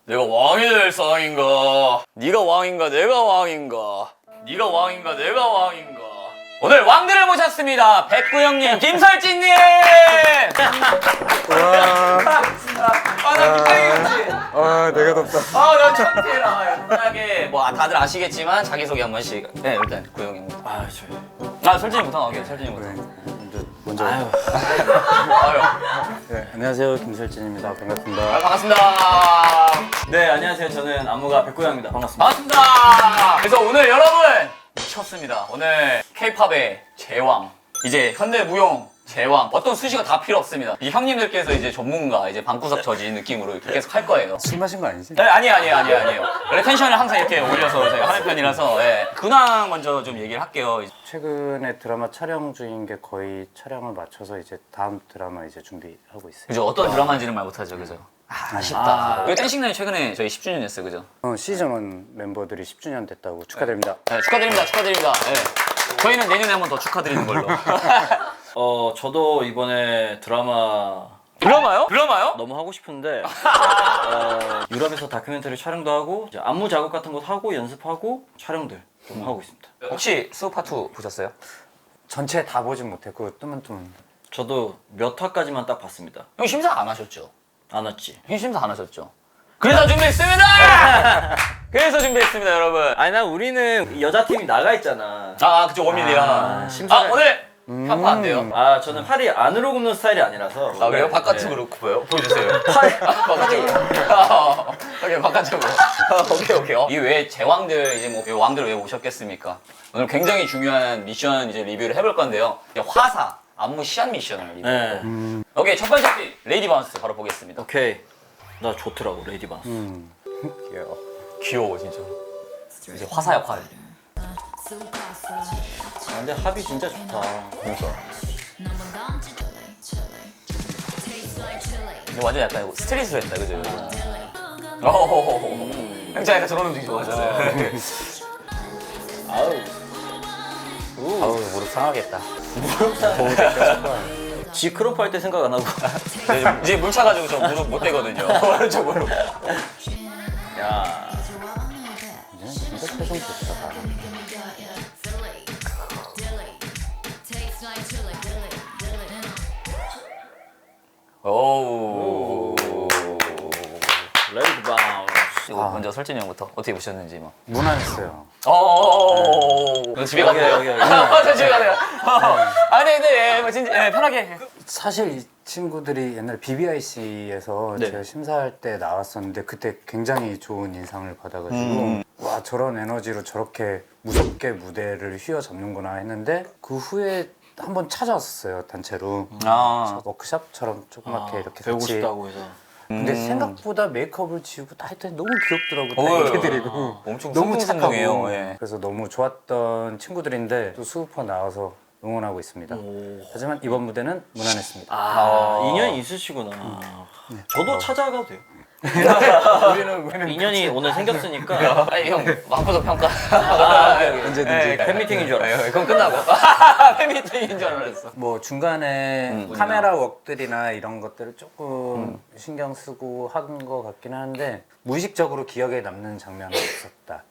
내가 왕이 될 상황인가? 네가 왕인가 내가 왕인가? 네가 왕인가 내가 왕인가? 오늘 왕들을 모셨습니다. 백구영님, 김설진님. 나 기다리겠지. 내가 덥다. 나 창피해라. 편하게 뭐 다들 아시겠지만 자기소개 한 번씩. 네, 일단 구영입니다. 설진이부터 나오게요. 설진이부터. 먼저. 아유. 네, 안녕하세요, 김설진입니다. 반갑습니다. 반갑습니다. 네, 안녕하세요. 저는 안무가 백구영입니다. 반갑습니다. 반갑습니다. 그래서 오늘 여러분 미쳤습니다. 오늘 K-팝의 제왕, 이제 현대무용 제왕, 어떤 수식어 다 필요 없습니다. 이 형님들께서 이제 전문가, 이제 방구석 저지 느낌으로 이렇게 계속 할 거예요. 술 마신 거 아니지? 네, 아니에요. 원래 텐션을 항상 이렇게 올려서 저희가 하는 편이라서. 예. 근황 먼저 좀 얘기를 할게요. 최근에 드라마 촬영 중인 게 거의 촬영을 마쳐서 이제 다음 드라마 이제 준비하고 있어요. 그죠? 어떤 드라마인지는 말 못하죠, 그죠? 아쉽다. 그 댄싱라인 최근에 저희 10주년 했어요, 그죠? 시즌 1 멤버들이 10주년 됐다고 축하드립니다. 네, 축하드립니다. 예. 저희는 내년에 한 번 더 축하드리는 걸로. 저도 이번에 드라마요? 너무 하고 싶은데 유럽에서 다큐멘터리 촬영도 하고 이제 안무 작업 같은 거 하고 연습하고 촬영들 좀 하고 있습니다. 혹시 스우파2 보셨어요? 전체 다 보진 못했고 뜨문뜨문. 저도 몇 화까지만 딱 봤습니다. 형 심사 안 하셨죠? 안 왔지? 형 심사 안 하셨죠? 그래서 준비했습니다! 그래서 준비했습니다, 여러분. 아니 난 우리는 여자 팀이 나가 있잖아. 그죠, 원밀리야. 심사를- 오늘 편파 안 돼요. 저는 팔이 안으로 굽는 스타일이 아니라서. 그래요? 바깥쪽으로 굽어요? 보여주세요. 바깥쪽으로. 오케이, 바깥쪽으로. 오케이. 이 외에 제왕들, 이제 뭐 왕들 왜 오셨겠습니까? 오늘 굉장히 중요한 미션 이제 리뷰를 해볼 건데요. 이제 화사, 안무 시안 미션을 리뷰해요. 네. 오케이, 첫 번째 팀, 레이디 바운스 바로 보겠습니다. 오케이. 나 좋더라고 레이디 바운스. 귀여워. 귀여워, 진짜. 이제 화사 역할. 근데 합이 진짜 좋다. 그러니까. 근데 완전 약간 스트릿으로 했다, 그죠? 형제 약간 저런 음식 좋아하잖아요. 아우, 무릎 상하겠다. 지 크롭 할 때 생각 안 하고. 이제 물 차가지고 저 무릎 못 대거든요. 저 무릎. 야. 진짜 표정 좋다. 오우. 레이디 바운스. 먼저 설진이 형부터 어떻게 보셨는지 뭐. 무난했어요. 집에 가세요. 여기. 저 집에 가세요. 네, 뭐 진짜 편하게. 사실 이 친구들이 옛날 BBIC에서 네. 제가 심사할 때 나왔었는데 그때 굉장히 좋은 인상을 받아가지고 와 저런 에너지로 저렇게 무섭게 무대를 휘어잡는구나 했는데 그 후에 한번 찾아왔었어요 단체로. 워크숍처럼 조그맣게 이렇게 배우고 같이. 싶다고 해서. 근데 생각보다 메이크업을 지우고 다 했더니 너무 귀엽더라고. 다 애들이고 엄청 너무 성공성공해요. 착하고. 예. 그래서 너무 좋았던 친구들인데 또 수우파 나와서 응원하고 있습니다. 하지만 이번 무대는 무난했습니다. 인연이 있으시구나. 저도 찾아가도 돼요. 우리는 인연이 오늘 생겼으니까. 형 방구석 평가. 언제든지 팬미팅인 줄 알았어. 그럼 끝나고. 팬미팅인 줄 알았어. 뭐 중간에 카메라 웍들이나 이런 것들을 조금 신경 쓰고 한 것 같긴 한데 무의식적으로 기억에 남는 장면은 없었다.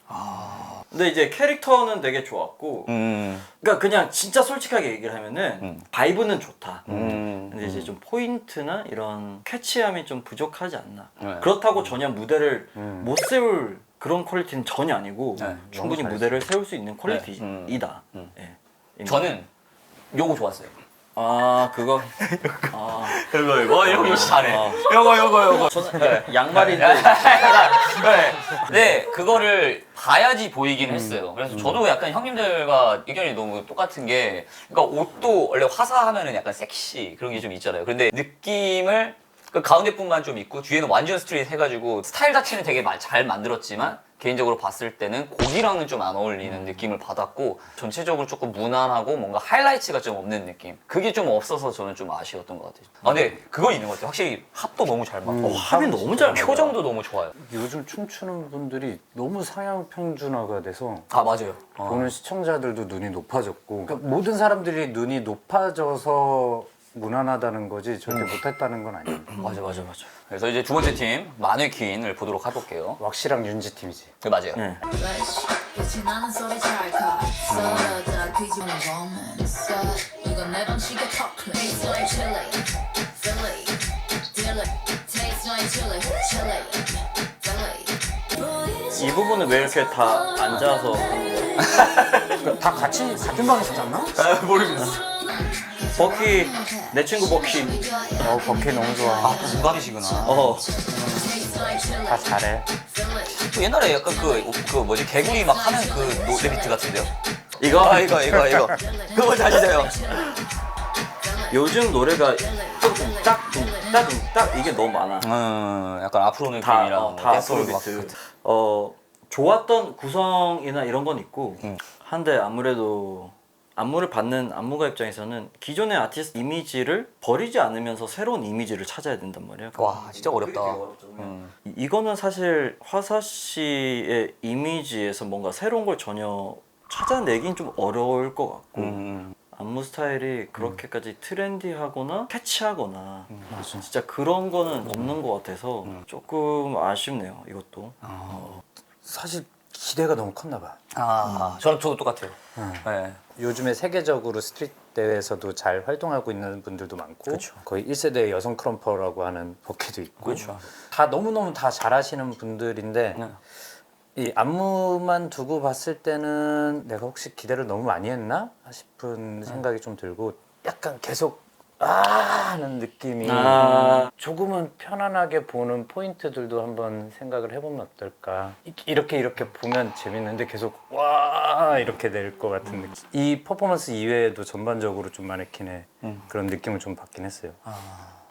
근데 이제 캐릭터는 되게 좋았고, 그러니까 그냥 진짜 솔직하게 얘기를 하면은 바이브는 좋다. 근데 이제 좀 포인트나 이런 캐치함이 좀 부족하지 않나. 네. 그렇다고 전혀 무대를 못 세울 그런 퀄리티는 전혀 아니고 충분히 너무 무대를 세울 수 있는 퀄리티이다. 예. 저는 요거 좋았어요. 그거. 이거 형 역시 잘해. 요거. 저는 양말인데. 네, 그거를 봐야지 보이긴 했어요. 그래서 저도 약간 형님들과 의견이 너무 똑같은 게, 그러니까 옷도 원래 화사하면은 약간 섹시 그런 게 좀 있잖아요. 근데 느낌을 그 가운데뿐만 좀 있고 뒤에는 완전 스트릿 해가지고 스타일 자체는 되게 잘 만들었지만 개인적으로 봤을 때는 곡이랑은 좀 안 어울리는 느낌을 받았고 전체적으로 조금 무난하고 뭔가 하이라이트가 좀 없는 느낌, 그게 좀 없어서 저는 좀 아쉬웠던 것 같아요. 근데 그거 있는 것 같아요. 확실히 합도 너무 잘 맞고 합이 너무 잘 맞아. 표정도 너무 좋아요. 요즘 춤추는 분들이 너무 상향 평준화가 돼서 맞아요. 보는 시청자들도 눈이 높아졌고, 그러니까 모든 사람들이 눈이 높아져서 무난하다는 거지 절대 못했다는 건 아니에요. 맞아. 그래서 이제 두 번째 팀 마네킹을 보도록 해볼게요. 왁시랑 윤지 팀이지. 네, 맞아요. 네. 끝이 나는 소리 잘 커. 쏟아져 뒤집는 romance. 이건 내 방식의 talk. Taste like chili, Philly, Dilly. Taste like chili, chili, Philly. 이 부분은 왜 이렇게 다 앉아서 다 같은 방에서 잤나? 모르겠어. 버키 내 친구 버키 버키 너무 좋아. 아, 또 무관이시구나. 다 잘해. 또 옛날에 약간 그 뭐지 개구리 막 하는 그 노래 비트 같은데요? 이거 이거 그거 뭔지 아시죠? 요즘 노래가 뚱딱 이게 너무 많아. 약간 아프로 느낌이랑 다 댄스홀 막 비트. 좋았던 구성이나 이런 건 있고 한데 아무래도 안무를 받는 안무가 입장에서는 기존의 아티스트 이미지를 버리지 않으면서 새로운 이미지를 찾아야 된단 말이야. 와 진짜 어렵다. 이거는 사실 화사 씨의 이미지에서 뭔가 새로운 걸 전혀 찾아내긴 좀 어려울 것 같고 안무 스타일이 그렇게까지 트렌디하거나 캐치하거나 진짜 그런 거는 없는 것 같아서 조금 아쉽네요 이것도. 사실 기대가 너무 컸나 봐. 저도 똑같아요. 네. 요즘에 세계적으로 스트릿 대회에서도 잘 활동하고 있는 분들도 많고 그쵸. 거의 1세대 여성 크럼퍼라고 하는 버키도 있고 그렇죠. 다 너무너무 다 잘하시는 분들인데 이 안무만 두고 봤을 때는 내가 혹시 기대를 너무 많이 했나 싶은 생각이 좀 들고 약간 계속 하는 느낌이 조금은 편안하게 보는 포인트들도 한번 생각을 해보면 어떨까. 이렇게 보면 재밌는데 계속 와 이렇게 될 것 같은 느낌. 이 퍼포먼스 이외에도 전반적으로 좀 마네킹의 그런 느낌을 좀 받긴 했어요.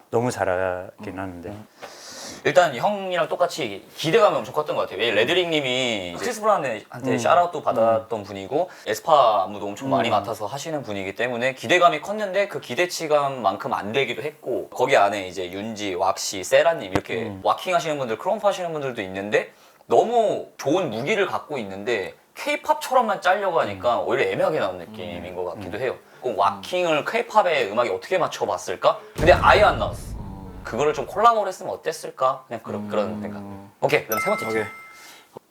너무 잘하긴 하는데 일단 형이랑 똑같이 기대감이 엄청 컸던 것 같아요. 왜 레드링 님이 크리스 브라운한테 샤라웃도 받았던 분이고 에스파 안무도 엄청 많이 맡아서 하시는 분이기 때문에 기대감이 컸는데 그 기대치감만큼 안 되기도 했고 거기 안에 이제 윤지, 왁시, 세라님 이렇게 와킹 하시는 분들, 크롬프 하시는 분들도 있는데 너무 좋은 무기를 갖고 있는데 K-팝처럼만 짜려고 하니까 오히려 애매하게 나온 느낌인 것 같기도 해요. 그럼 와킹을 K-팝의 음악에 어떻게 맞춰봤을까? 근데 아예 안 나왔어. 그거를 좀 콜라보를 했으면 어땠을까? 그냥 그런 생각. 오케이, 그럼 세 번째 팀.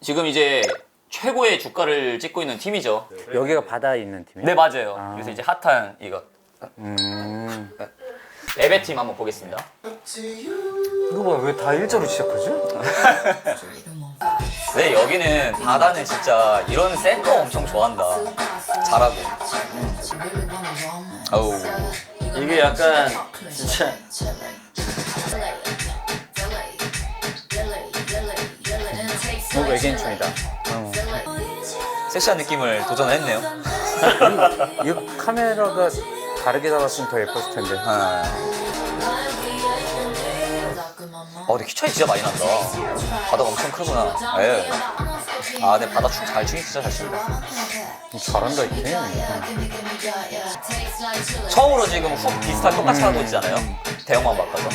지금 이제 최고의 주가를 찍고 있는 팀이죠. 여기가 바다에 있는 팀이에요? 네, 맞아요. 그래서 이제 핫한 이거. 레베 팀 한번 보겠습니다. 이거 봐, 왜 다 일자로 시작하지? 네, 여기는 바다는 진짜 이런 센터 엄청 좋아한다. 잘하고. 어우. 이게 약간 진짜 뭐 외계인 춤이다. 섹시한 느낌을 도전했네요. 이거 카메라가 다르게 잡았으면 더 예뻤을 텐데. 근데 키 차이 진짜 많이 난다. 바다가 엄청 크구나. 예. 근데 바다 춤 잘 추긴 진짜 잘 춘다. 잘한다 이 팀. 처음으로 지금 훅 비슷한 똑같이 하고 있잖아요. 대형만 바꿔서.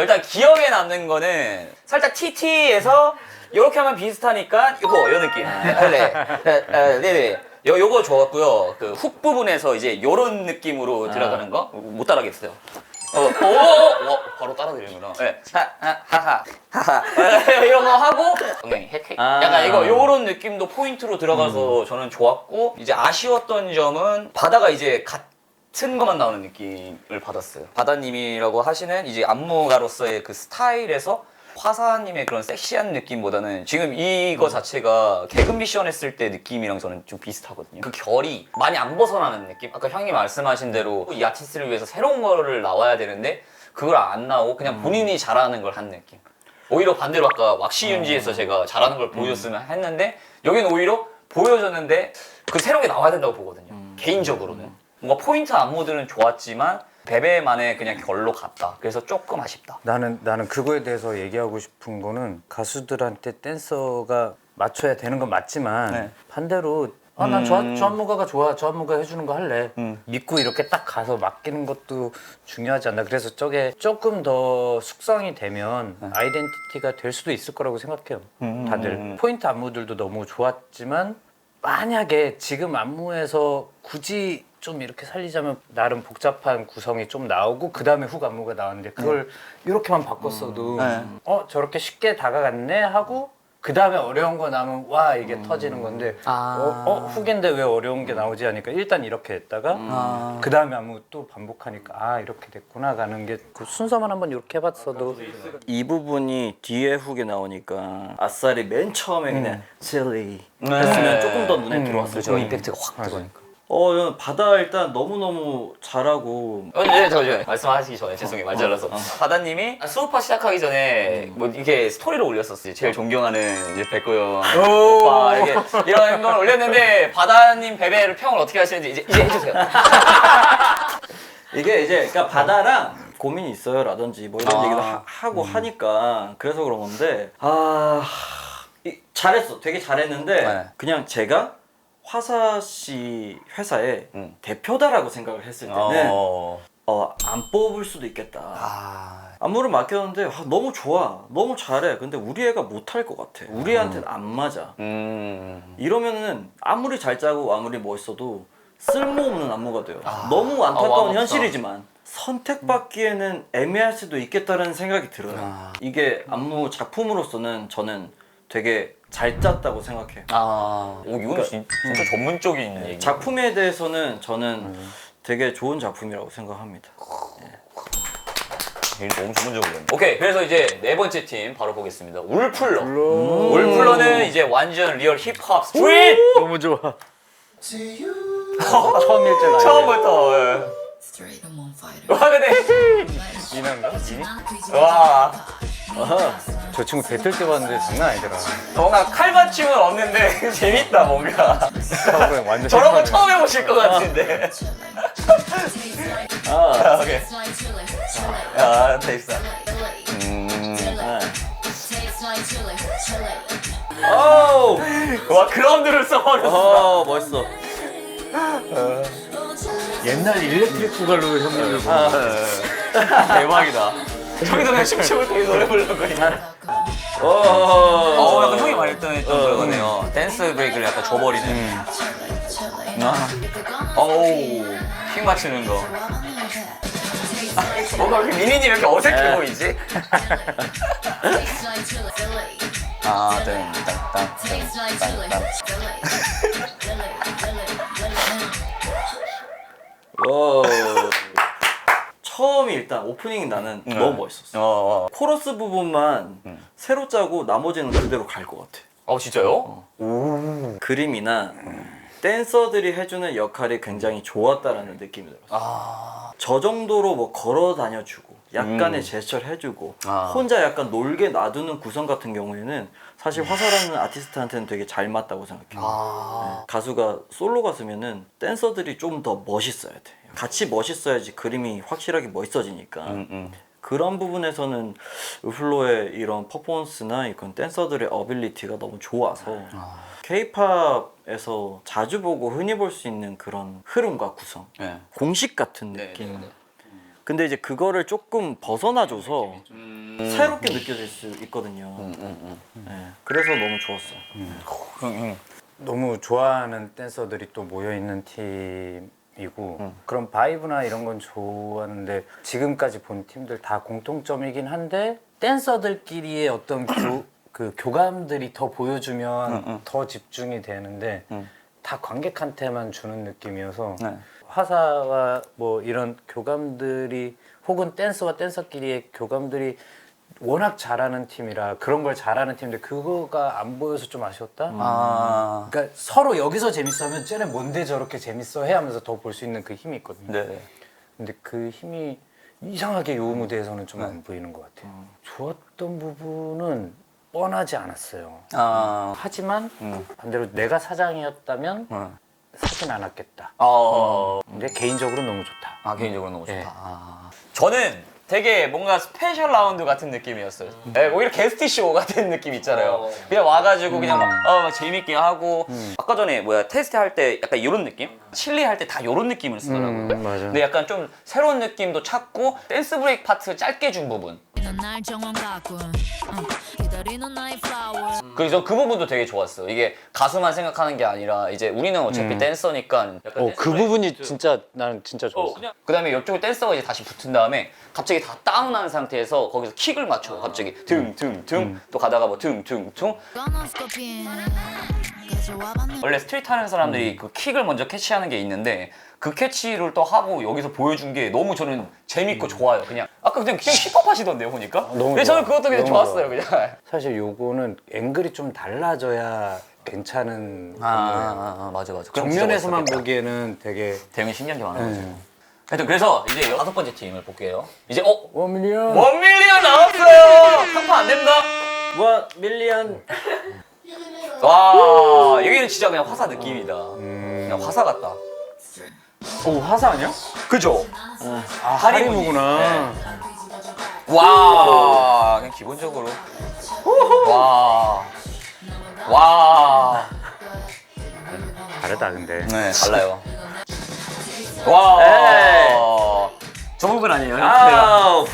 일단 기억에 남는 거는 살짝 TT에서 이렇게 하면 비슷하니까 이거 요 느낌. 네네. 요거 좋았고요. 그 훅 부분에서 이제 요런 느낌으로 들어가는 거 못 따라하겠어요. 바로 따라드리는구나. 네. 하하. 이런 거 하고, 약간 요런 느낌도 포인트로 들어가서 저는 좋았고, 이제 아쉬웠던 점은 바다가 이제 같은 것만 나오는 느낌을 받았어요. 바다님이라고 하시는 이제 안무가로서의 그 스타일에서 화사님의 그런 섹시한 느낌보다는 지금 이거 자체가 개그 미션 했을 때 느낌이랑 저는 좀 비슷하거든요. 그 결이 많이 안 벗어나는 느낌? 아까 형이 말씀하신 대로 이 아티스트를 위해서 새로운 거를 나와야 되는데 그걸 안 나오고 그냥 본인이 잘하는 걸 한 느낌. 오히려 반대로 아까 왁시윤지에서 제가 잘하는 걸 보여줬으면 했는데 여기는 오히려 보여줬는데 그 새로운 게 나와야 된다고 보거든요. 개인적으로는. 뭔가 포인트 안무들은 좋았지만 베베만의 그냥 결로 갔다. 그래서 조금 아쉽다. 나는 그거에 대해서 얘기하고 싶은 거는 가수들한테 댄서가 맞춰야 되는 건 맞지만 반대로 난 저 안무가가 좋아. 저 안무가 해주는 거 할래. 믿고 이렇게 딱 가서 맡기는 것도 중요하지 않나. 그래서 저게 조금 더 숙성이 되면 아이덴티티가 될 수도 있을 거라고 생각해요. 다들. 포인트 안무들도 너무 좋았지만 만약에 지금 안무에서 굳이 좀 이렇게 살리자면 나름 복잡한 구성이 좀 나오고 그 다음에 훅 안무가 나왔는데 그걸 이렇게만 바꿨어도 저렇게 쉽게 다가갔네 하고 그 다음에 어려운 거 나오면 와 이게 터지는 건데 훅인데 왜 어려운 게 나오지 하니까 일단 이렇게 했다가 그 다음에 안무 또 반복하니까 이렇게 됐구나 가는 게 그 순서만 한번 이렇게 해봤어도 이 부분이 뒤에 훅에 나오니까 아싸리 맨 처음에 그냥 silly 했으면 조금 더 눈에 들어왔을 그렇죠. 거예요. 임팩트가 확 들어가니까. 바다 일단 너무너무 잘하고 잠시만요. 말씀하시기 전에 죄송해요. 말 잘라서. 바다님이 수업파 시작하기 전에 뭐 이렇게 스토리를 올렸었어요. 제일 존경하는 이제 백구영 오빠 이런 걸 올렸는데 바다님 베베를 평을 어떻게 하시는지 이제 해주세요. 이게 이제 그러니까 바다랑 고민이 있어요 라든지 뭐 이런 얘기도 하고 하니까 그래서 그런 건데 잘했어. 되게 잘했는데 네. 그냥 제가 화사 씨 회사의 대표다라고 생각을 했을 때는 안 뽑을 수도 있겠다. 안무를 맡겼는데 너무 좋아, 너무 잘해. 근데 우리 애가 못할 것 같아. 우리 애한테는 안 맞아. 이러면은 아무리 잘 짜고 아무리 멋있어도 쓸모없는 안무가 돼요. 너무 안타까운 현실이지만 선택받기에는 애매할 수도 있겠다는 생각이 들어요. 이게 안무 작품으로서는 저는 되게 잘 짰다고 생각해요. 이건 진짜 전문적인 얘기. 작품에 대해서는 저는 되게 좋은 작품이라고 생각합니다. 너무 전문적이네. 오케이, 그래서 이제 네 번째 팀 바로 보겠습니다. 울플러. 울플러는 이제 완전 리얼 힙합 스트릿. 너무 좋아. 처음 일절 나이. 처음부터. Straight, I'm on fire. 와 근데 미나인가? 와 저 친구 배틀 때 봤는데 장난 아니더라. 뭔가 칼맞춤은 없는데 재밌다 뭔가. 처음에 완전 저런 거 힙합이야. 처음 해보실 것 같은데. 오케이. 테이스트. 와 그라운드를 써버렸어. 멋있어. 옛날 일렉트릭 부갈로 형님들 대박이다. 저기서 그냥 춤추고 되게 노래 부르고 있네. 약간 형이 말했던 거네요. 댄스 브레이크를 약간 줘버리는. 킥 맞추는 거. 뭔가 미니님 이렇게 어색해 보이지? 처음이 일단 오프닝이 나는 너무 멋있었어. 코러스 부분만 새로 짜고 나머지는 그대로 갈 것 같아. 진짜요? 그림이나 댄서들이 해주는 역할이 굉장히 좋았다라는 느낌이 들었어. 저 정도로 뭐 걸어 다녀주고 약간의 제스처를 해주고 혼자 약간 놀게 놔두는 구성 같은 경우에는 사실 화사라는 아티스트한테는 되게 잘 맞다고 생각해요. 가수가 솔로 가수면은 댄서들이 좀 더 멋있어야 돼. 같이 멋있어야지 그림이 확실하게 멋있어지니까. 그런 부분에서는 울플로의 이런 퍼포먼스나 이런 댄서들의 어빌리티가 너무 좋아서 K-팝에서 자주 보고 흔히 볼 수 있는 그런 흐름과 구성, 공식 같은 느낌. 근데 이제 그거를 조금 벗어나줘서 새롭게 느껴질 수 있거든요. 그래서 너무 좋았어. 너무 좋아하는 댄서들이 또 모여있는 팀이고 그런 바이브나 이런 건 좋았는데 지금까지 본 팀들 다 공통점이긴 한데 댄서들끼리의 어떤 그 교감들이 더 보여주면 더 집중이 되는데 다 관객한테만 주는 느낌이어서 화사와 뭐 이런 교감들이 혹은 댄서와 댄서끼리의 교감들이 워낙 잘하는 팀이라 그런 걸 잘하는 팀인데 그거가 안 보여서 좀 아쉬웠다. 그러니까 서로 여기서 재밌어하면 쟤네 뭔데 저렇게 재밌어 해 하면서 더 볼 수 있는 그 힘이 있거든요. 네. 근데 그 힘이 이상하게 요 무대에서는 좀 안 보이는 것 같아요. 좋았던 부분은 뻔하지 않았어요. 하지만 반대로 내가 사장이었다면 사진 않았겠다. 근데 개인적으로 너무 좋다. 개인적으로 너무 좋다. 저는 되게 뭔가 스페셜 라운드 같은 느낌이었어요. 오히려 게스트쇼 같은 느낌 있잖아요. 그냥 와가지고 그냥 막 재밌게 하고 아까 전에 테스트 할 때 약간 이런 느낌? 칠리 할 때 다 이런 느낌을 쓰더라고요. 맞아. 근데 약간 좀 새로운 느낌도 찾고 댄스 브레이크 파트 짧게 준 부분 날 정원 가꾼 기다리는 나의 flower 그래서 그 부분도 되게 좋았어. 이게 가수만 생각하는 게 아니라 이제 우리는 어차피 댄서니까 약간 그 부분이 진짜 나는 진짜 좋았어. 그다음에 옆쪽에 댄서가 이제 다시 붙은 다음에 갑자기 다 다운한 상태에서 거기서 킥을 맞춰. 갑자기 둥둥둥 또 가다가 뭐 둥둥둥. Gonna stop in 가져와 봤네 원래 스트리트 하는 사람들이 그 킥을 먼저 캐치하는 게 있는데 그 캐치를 또 하고 여기서 보여준 게 너무 저는 재밌고 좋아요. 그냥 아까 그냥 힙합 하시던데요 보니까. 너무 근데 저는 좋아. 그것도 그냥 너무 좋았어요 그냥. 사실 요거는 앵글이 좀 달라져야 괜찮은 안무예요. 맞아 맞아. 정면에서만 보기에는 되게 되게 신기한 게 많아요. 하여튼 그래서 이제 5번째 팀을 볼게요. 이제 1밀리언 1밀리언 나왔어요. 평판 안 됩니다. 1밀리언. 와 여기는 진짜 그냥 화사 느낌이다. 그냥 화사 같다. 오 화사 아니야? 그죠? 아 하리무구나. 와 그냥 기본적으로 와 다르다 근데. 네 달라요. 와 저 부분 아니에요? 아우.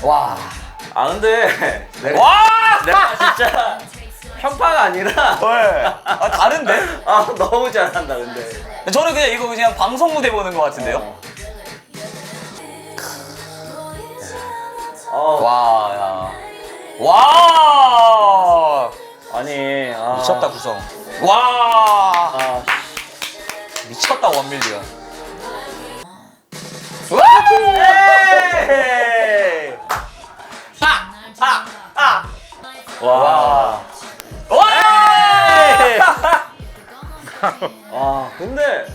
와 근데 와! 내가 진짜 편파가 아니라 네. 아 다른데? 너무 잘한다 근데. 저는 그냥 이거 그냥 방송 무대 보는 것 같은데요? 와, 야. 와! 아니 미쳤다, 구성. 와! 아, 미쳤다, 1밀리언. 에이! 와! 근데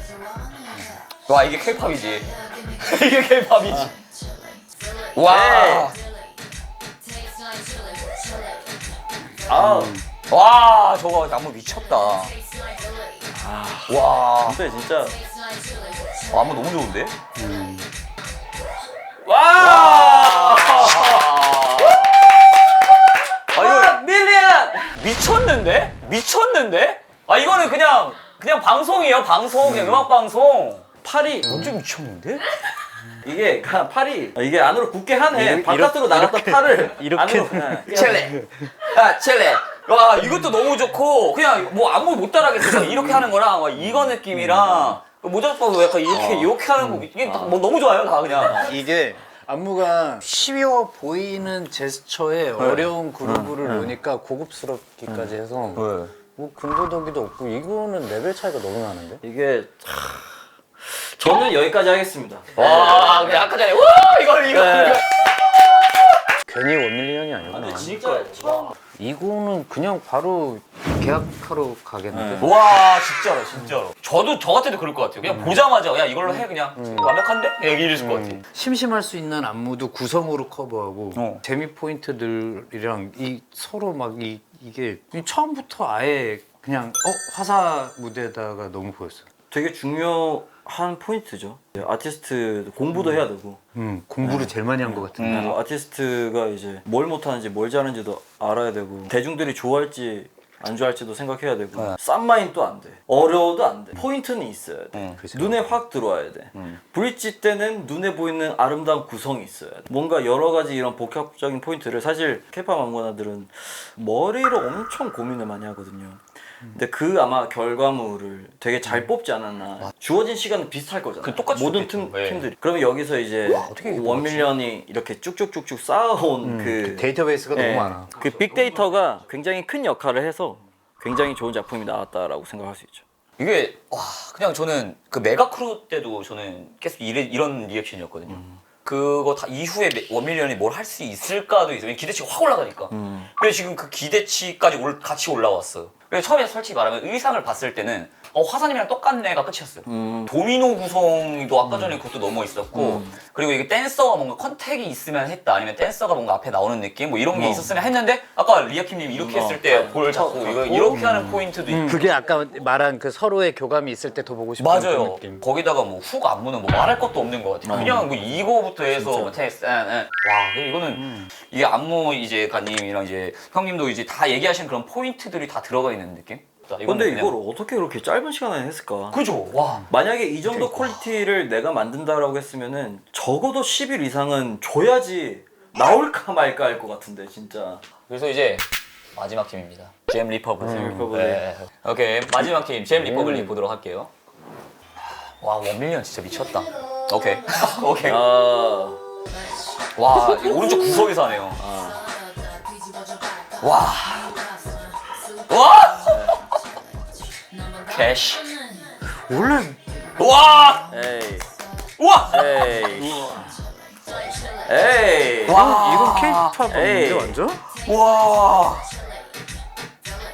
와, 이게 K-팝이지. 이게 K-팝이지. 와! 와, 저거 안무 미쳤다. 와, 근데 진짜 안무 너무 좋은데? 와! 이거 밀리언! 미쳤는데? 미쳤는데? 이거는 그냥 방송이에요, 방송. 그냥 음악 방송. 팔이 완전 미쳤는데? 이게 팔이 이게 안으로 굳게 하네. 이렇게- 바깥으로 나갔다 팔을 이렇게 안으로 첼레. 첼레. 와, 이것도 너무 좋고 그냥 뭐 안무 못 따라하겠어. 이렇게 하는 거랑 막 이거 느낌이랑 모자도 약간 이렇게 하는 거 이게 뭐 너무 좋아요, 다 그냥. 이게 안무가 쉬워 보이는 제스처에 어려운 그루브를 넣으니까 고급스럽기까지 해서 뭐 근거덕이도 없고 이거는 레벨 차이가 너무 나는데? 이게 저는 여기까지 하겠습니다. 와, 그냥 아까 전에 와, 이거. 괜히 1밀리언이 아니구나. 진짜 이거는 그냥 바로 계약하러 가겠는데? 와, 진짜로. 저도 저 같아도 그럴 것 같아요. 그냥 보자마자 야 이걸로 해 그냥 완벽한데? 여기 이랬을 것 같아. 심심할 수 있는 안무도 구성으로 커버하고 어. 재미 포인트들이랑 이 서로 막 이게 처음부터 아예 그냥 화사 무대다가 너무 보였어. 되게 중요한 포인트죠. 아티스트 공부도 해야 되고 공부를 제일 많이 한 것 같은데. 아티스트가 이제 뭘 못하는지 뭘 잘하는지도 알아야 되고 대중들이 좋아할지 안 좋아할지도 생각해야 되고 싼 마인도 안 돼. 어려워도 안 돼. 포인트는 있어야 돼. 그죠. 눈에 확 들어와야 돼. 브릿지 때는 눈에 보이는 아름다운 구성이 있어야 돼. 뭔가 여러 가지 이런 복합적인 포인트를 사실 케이팝 안무가들은 머리로 엄청 고민을 많이 하거든요. 근데 그 아마 결과물을 되게 잘 뽑지 않았나. 주어진 시간은 비슷할 거잖아. 그 똑같이 모든 뽑겠죠. 네. 팀들이. 그러면 여기서 이제 어떻게 이게 1밀리언이 이렇게 쭉쭉쭉쭉 쌓아온 그 데이터베이스가 네, 너무 많아. 그 빅데이터가 굉장히 큰 역할을 해서 굉장히 좋은 작품이 나왔다라고 생각할 수 있죠. 이게 와 그냥 저는 그 메가크루 때도 저는 계속 이런 리액션이었거든요. 그거 다 이후에 1밀리언이 뭘 할 수 있을까도 있어요. 기대치가 확 올라가니까. 근데 지금 그 기대치까지 같이 올라왔어요. 그래서 처음에 솔직히 말하면 의상을 봤을 때는 화사님이랑 똑같네가 끝이었어요. 도미노 구성도 아까 전에 그것도 넘어 있었고 그리고 이게 댄서가 뭔가 컨택이 있으면 했다 아니면 댄서가 뭔가 앞에 나오는 느낌 뭐 이런 게 있었으면 했는데 아까 리아킴님 이렇게 했을 때 볼 잡고 이거 이렇게 하는 포인트도 있고 그게 아까 말한 그 서로의 교감이 있을 때 더 보고 싶은 그런 맞아요. 느낌. 거기다가 뭐 훅 안무는 뭐 말할 것도 없는 것 같아요. 그냥 뭐 이거부터 해서 뭐 텍스트, 와, 이거는 이게 안무 이제 가님이랑 이제 형님도 이제 다 얘기하신 그런 포인트들이 다 들어가 있는 느낌? 근데 이걸 어떻게 그렇게 짧은 시간 안에 했을까? 그죠? 와. 만약에 이 정도 퀄리티를 내가 만든다라고 했으면은 적어도 10일 이상은 줘야지 나올까 말까 할 것 같은데 진짜. 그래서 이제 마지막 팀입니다. 잼 리퍼블릭. 리퍼블릭. 네. 오케이 마지막 팀 잼 리퍼블릭 보도록 할게요. 와 원밀리언 진짜 미쳤다. 오케이 오케이. 와 이 오른쪽 구석에서 하네요. 와. 와. 캐시. 원래 와. 에이. 와. 에이. 에이. 와. 이건 K-팝 에이. 아닌데 완전? 와.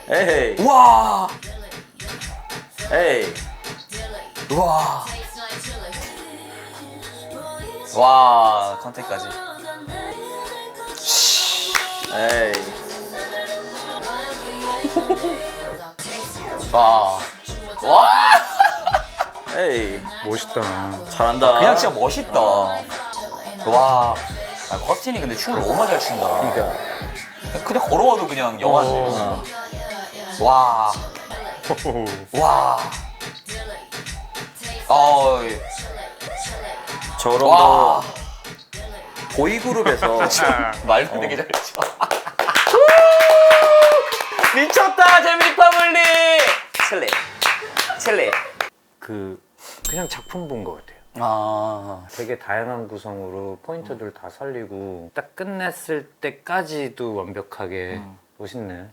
에이. 와. 에이. 와. 와 컨택까지. 에이. 와. 와. 에이. 멋있다. 잘한다. 그냥 진짜 멋있다. 와. 아, 커스틴이 근데 춤을 너무 잘 춘다. 그러니까. 그냥 걸어와도 그냥 영화네. 와. 와. 저런 와. 거 보이그룹에서 말도 되게 잘 쳐. 미쳤다 재미파블리. 칠레. 칠레. 그냥 작품 본 것 같아요. 아. 되게 다양한 구성으로 포인트들 다 살리고 딱 끝냈을 때까지도 완벽하게 멋있네.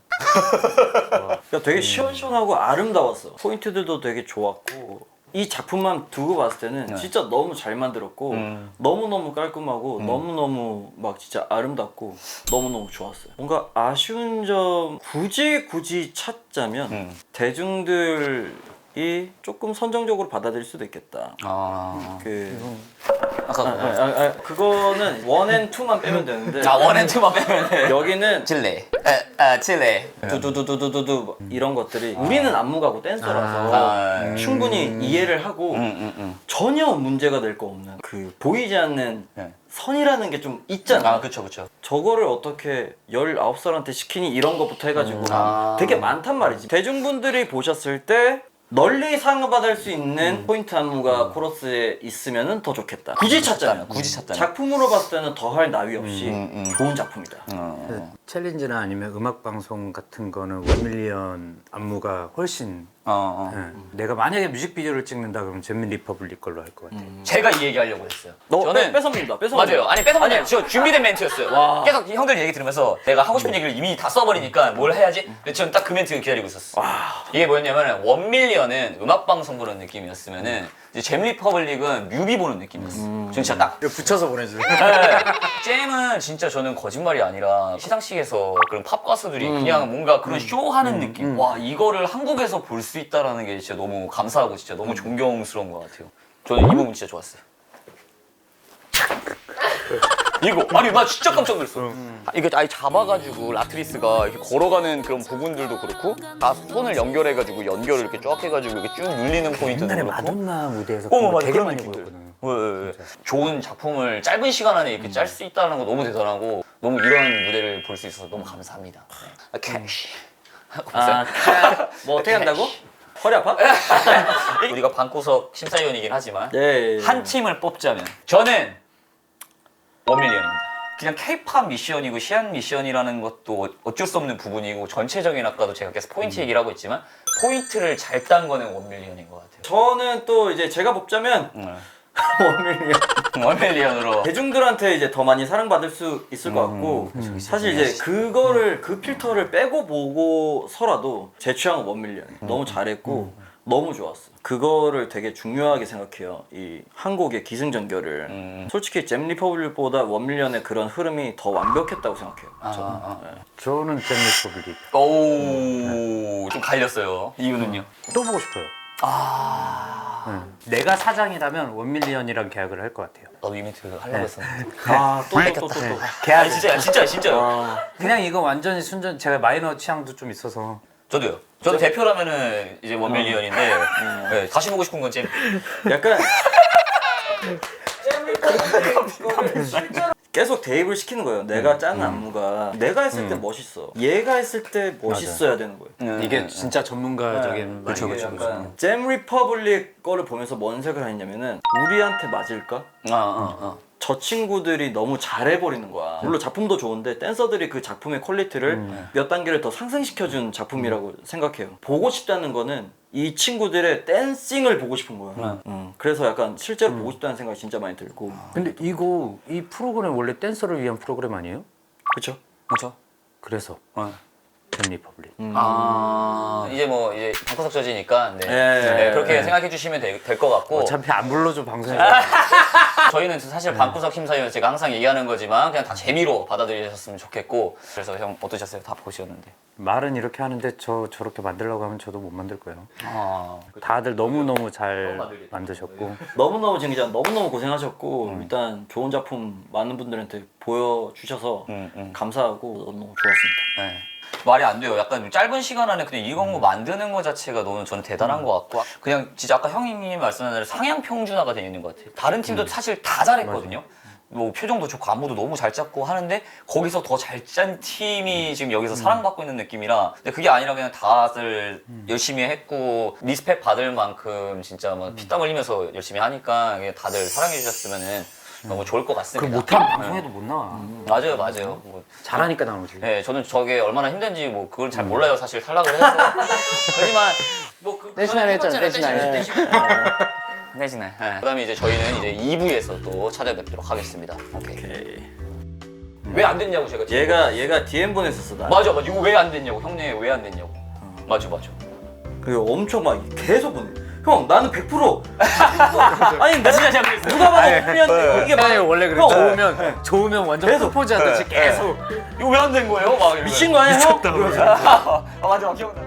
그러니까 되게 시원시원하고 아름다웠어. 포인트들도 되게 좋았고 이 작품만 두고 봤을 때는 진짜 너무 잘 만들었고 너무너무 깔끔하고 너무너무 막 진짜 아름답고 너무너무 좋았어요. 뭔가 아쉬운 점 굳이 찾자면 대중들이 조금 선정적으로 받아들일 수도 있겠다. 아까 그거는 1&2만 빼면 되는데 원앤투만 빼면 여기는 칠레. 칠레. 두두두두두두 이런 것들이 우리는 안무가고 댄서라서 충분히 이해를 하고 전혀 문제가 될 거 없는 그 보이지 않는 선이라는 게 좀 있잖아. 아 그쵸 그쵸. 저거를 어떻게 19살한테 시키니 이런 것부터 해가지고 되게 많단 말이지. 대중분들이 보셨을 때 널리 사랑받을 수 있는 포인트 안무가 코러스에 있으면 더 좋겠다. 굳이 찾자면. 작품으로 봤을 때는 더할 나위 없이 좋은 작품이다. 챌린지나 아니면 음악 방송 같은 거는 1밀리언 안무가 훨씬 내가 만약에 뮤직비디오를 찍는다 그러면 잼민 리퍼블릭 걸로 할 것 같아요. 제가 이 얘기 하려고 했어요. 저는 뺏어봅니다. 맞아요. 아니 뺏어먹는 저 준비된 멘트였어요. 와. 계속 형들 얘기 들으면서 내가 하고 싶은 얘기를 이미 다 써버리니까 뭘 해야지? 근데 저는 딱 그 멘트 기다리고 있었어. 이게 뭐였냐면 원밀리언은 음악 방송 보는 느낌이었으면은 이제 잼 리퍼블릭은 뮤비 보는 느낌이었어. 저는 진짜 딱. 이거 붙여서 보내주세요. 네. 잼은 진짜 저는 거짓말이 아니라 시상식에서 그런 팝 가수들이 그냥 뭔가 그런 쇼하는 느낌. 와 이거를 한국에서 볼 수 있다라는 게 진짜 너무 감사하고 진짜 너무 존경스러운 것 같아요. 저는 이 부분 진짜 좋았어요. 이거 아니 나 진짜 깜짝 놀랐어. 이거 아예 잡아가지고 라트리스가 이렇게 걸어가는 그런 부분들도 그렇고 다 손을 연결해가지고 연결을 이렇게 쫙 해가지고 이렇게 쭉 눌리는 포인트도 옛날에 그렇고. 마돈나 무대에서 맞아 되게 그런 많이 느낌들. 보였거든. 좋은 작품을 짧은 시간 안에 이렇게 짤 수 있다는 거 너무 대단하고 너무 이런 무대를 볼 수 있어서 너무 감사합니다. 캐시. 뭐 어떻게 한다고? 허리 아파? 우리가 방구석 심사위원이긴 하지만 네. 한 팀을 뽑자면 저는 원밀리언입니다. 그냥 K-팝 미션이고 시안 미션이라는 것도 어쩔 수 없는 부분이고 전체적인 아까도 제가 계속 포인트 얘기를 하고 있지만 포인트를 잘 딴 거는 원밀리언인 것 같아요. 저는 또 이제 제가 뽑자면 원밀리언. 원밀리언으로 대중들한테 이제 더 많이 사랑받을 수 있을 것 같고 사실 이제 그거를 그 필터를 빼고 보고서라도 제 취향은 원밀리언. 너무 잘했고 너무 좋았어. 그거를 되게 중요하게 생각해요. 이 한국의 기승전결을. 솔직히 잼 리퍼블릭보다 원밀리언의 그런 흐름이 더 완벽했다고 생각해요. 저는 잼 리퍼블릭. 좀 갈렸어요. 이유는요? 또 보고 싶어요. 내가 사장이라면 1밀리언이랑 계약을 할 것 같아요. 나도 이벤트 하려고 했었는데. 또. 계약 진짜요. 그냥 이거 완전히 순전 제가 마이너 취향도 좀 있어서 저도요. 저도 대표라면은 이제 원밀리언인데 네, 다시 보고 싶은 건 잼. 약간 계속 대입을 시키는 거예요. 내가 짠 안무가 내가 했을 때 멋있어. 얘가 했을 때 멋있어야 되는 거예요. 이게 진짜 전문가적인 그쵸, 말이에요. 그쵸, 그쵸. 잼 리퍼블릭 거를 보면서 뭔 생각을 했냐면은 우리한테 맞을까? 저 친구들이 너무 잘해버리는 거야. 물론 작품도 좋은데 댄서들이 그 작품의 퀄리티를 몇 단계를 더 상승시켜준 작품이라고 생각해요. 보고 싶다는 거는 이 친구들의 댄싱을 보고 싶은 거야. 그래서 약간 실제로 보고 싶다는 생각이 진짜 많이 들고. 근데 이 프로그램 원래 댄서를 위한 프로그램 아니에요? 그쵸? 그렇죠. 그래서 전 리퍼블릭. 이제 뭐 이제 방구석 저지니까 네. 네. 네, 그렇게 생각해 주시면 될 것 같고 어차피 안 불러줘 방송에. 저희는 사실 방구석 심사위원 제가 항상 얘기하는 거지만 그냥 다 재미로 받아들이셨으면 좋겠고 그래서 형 어떠셨어요? 다 보셨는데 말은 이렇게 하는데 저렇게 만들려고 하면 저도 못 만들 거예요. 아 다들 너무너무 잘 만드셨고 너무너무 진기자 너무너무 고생하셨고 일단 좋은 작품 많은 분들한테 보여주셔서 감사하고 너무너무 좋았습니다. 네. 말이 안 돼요. 약간 짧은 시간 안에 그냥 이런 거 만드는 거 자체가 너무 저는 대단한 것 같고 그냥 진짜 아까 형님이 말씀하신 대로 상향평준화가 되어 있는 것 같아요. 다른 팀도 사실 다 잘했거든요. 뭐 표정도 좋고 안무도 너무 잘 짰고 하는데 거기서 더 잘 짠 팀이 지금 여기서 사랑받고 있는 느낌이라 근데 그게 아니라 그냥 다들 열심히 했고 리스펙 받을 만큼 진짜 막 피땀 흘리면서 열심히 하니까 그냥 다들 사랑해 주셨으면은 너무 좋을 것 그 같습니다. 못하면 방송에도 못 나와. 맞아요. 뭐, 잘하니까 나오지. 네, 저는 저게 얼마나 힘든지 뭐 그걸 잘 몰라요. 사실 탈락을 해서. 하지만 뭐 떼시날 했잖아, 떼시날. 떼시날. 네. 그다음에 이제 저희는 이제 2부에서 또 찾아뵙도록 하겠습니다. 오케이. 왜 안 됐냐고 제가. 얘가 DM 보냈었어 나. 맞아. 이거 왜 안 됐냐고. 형님 왜 안 됐냐고. 맞아. 그리고 엄청 막 계속 보내. 형 나는 100% 아니 나 진짜 잘못했어. 누가 봐도 보면 이게 막 원래 그래. 형, 좋으면 완전 프로포즈 하듯이 계속. 이거 왜 안 된 거예요? 막 미친 거 아니야 형? 아 맞아 기억나.